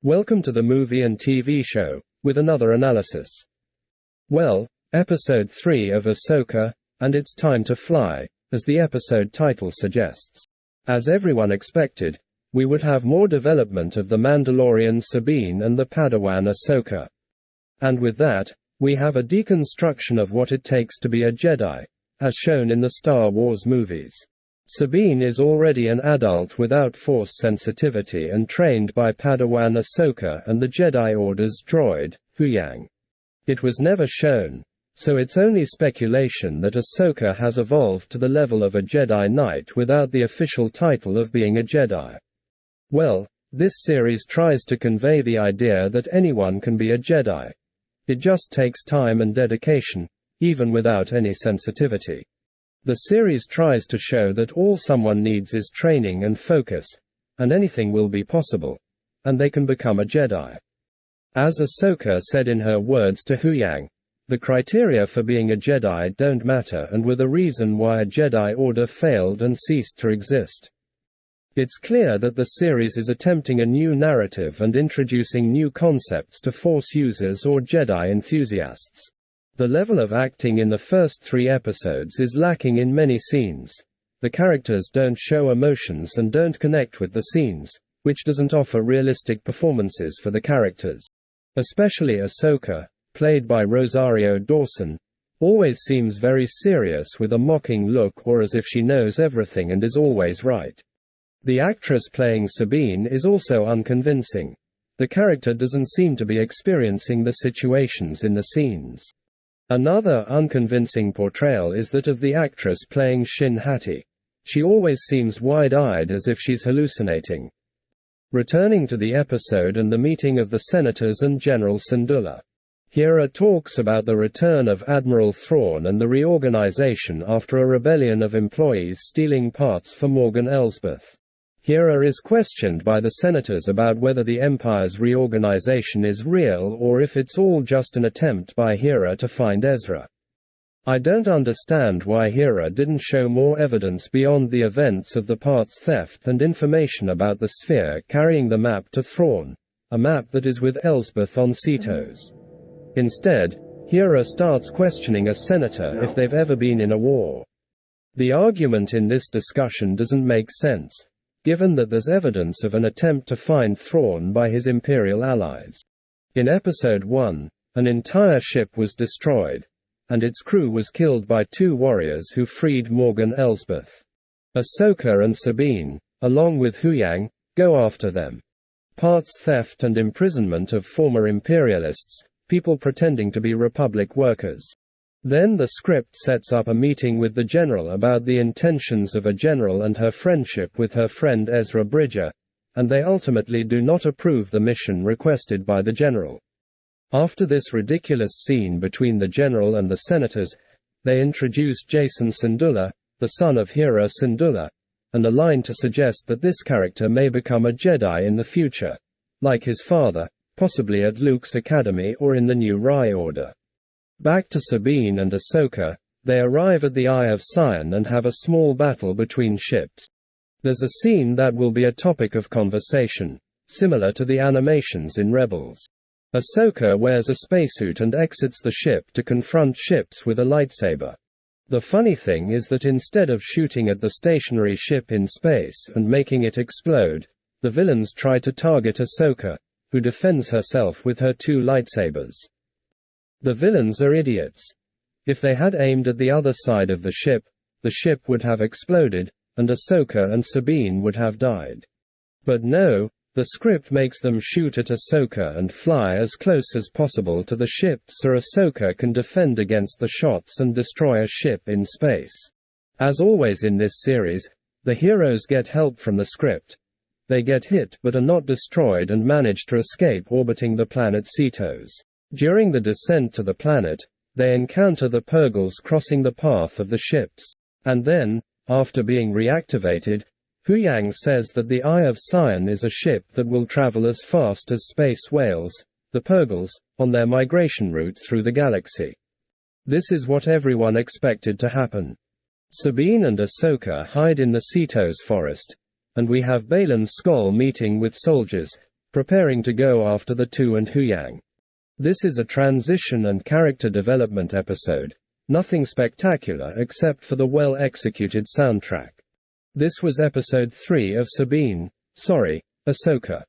Welcome to the movie and TV show, with another analysis. Well, Episode 3 of Ahsoka, and it's time to fly, as the episode title suggests. As everyone expected, we would have more development of the Mandalorian Sabine and the Padawan Ahsoka. And with that, we have a deconstruction of what it takes to be a Jedi, as shown in the Star Wars movies. Sabine is already an adult without Force sensitivity and trained by Padawan Ahsoka and the Jedi Order's droid, Huyang. It was never shown, so it's only speculation that Ahsoka has evolved to the level of a Jedi Knight without the official title of being a Jedi. Well, this series tries to convey the idea that anyone can be a Jedi. It just takes time and dedication, even without any sensitivity. The series tries to show that all someone needs is training and focus, and anything will be possible, and they can become a Jedi. As Ahsoka said in her words to Huyang, the criteria for being a Jedi don't matter and were the reason why a Jedi Order failed and ceased to exist. It's clear that the series is attempting a new narrative and introducing new concepts to Force users or Jedi enthusiasts. The level of acting in the first 3 episodes is lacking in many scenes. The characters don't show emotions and don't connect with the scenes, which doesn't offer realistic performances for the characters. Especially Ahsoka, played by Rosario Dawson, always seems very serious with a mocking look or as if she knows everything and is always right. The actress playing Sabine is also unconvincing. The character doesn't seem to be experiencing the situations in the scenes. Another unconvincing portrayal is that of the actress playing Shin Hati. She always seems wide-eyed as if she's hallucinating. Returning to the episode and the meeting of the senators and General Syndulla. Hera talks about the return of Admiral Thrawn and the reorganization after a rebellion of employees stealing parts for Morgan Elsbeth. Hera is questioned by the senators about whether the Empire's reorganization is real or if it's all just an attempt by Hera to find Ezra. I don't understand why Hera didn't show more evidence beyond the events of the parts theft and information about the sphere carrying the map to Thrawn, a map that is with Elsbeth on Cetos. Instead, Hera starts questioning a senator if they've ever been in a war. The argument in this discussion doesn't make sense, given that there's evidence of an attempt to find Thrawn by his Imperial allies. In Episode 1, an entire ship was destroyed, and its crew was killed by 2 warriors who freed Morgan Elsbeth. Ahsoka and Sabine, along with Huyang, go after them. Parts theft and imprisonment of former Imperialists, people pretending to be Republic workers. Then the script sets up a meeting with the general about the intentions of a general and her friendship with her friend Ezra Bridger, and they ultimately do not approve the mission requested by the general. After this ridiculous scene between the general and the senators, they introduce Jacen Syndulla, the son of Hera Syndulla, and a line to suggest that this character may become a Jedi in the future, like his father, possibly at Luke's academy or in the new Rye Order. Back to Sabine and Ahsoka, they arrive at the Eye of Sion and have a small battle between ships. There's a scene that will be a topic of conversation, similar to the animations in Rebels. Ahsoka wears a spacesuit and exits the ship to confront ships with a lightsaber. The funny thing is that instead of shooting at the stationary ship in space and making it explode, the villains try to target Ahsoka, who defends herself with her 2 lightsabers. The villains are idiots. If they had aimed at the other side of the ship would have exploded, and Ahsoka and Sabine would have died. But no, the script makes them shoot at Ahsoka and fly as close as possible to the ship so Ahsoka can defend against the shots and destroy a ship in space. As always in this series, the heroes get help from the script. They get hit but are not destroyed and manage to escape orbiting the planet Cetos. During the descent to the planet, they encounter the Purrgils crossing the path of the ships. And then, after being reactivated, Huyang says that the Eye of Sion is a ship that will travel as fast as space whales, the Purrgils, on their migration route through the galaxy. This is what everyone expected to happen. Sabine and Ahsoka hide in the Cetos forest, and we have Baylan Skoll meeting with soldiers, preparing to go after the Tu and Huyang. This is a transition and character development episode. Nothing spectacular except for the well-executed soundtrack. This was episode 3 of Ahsoka.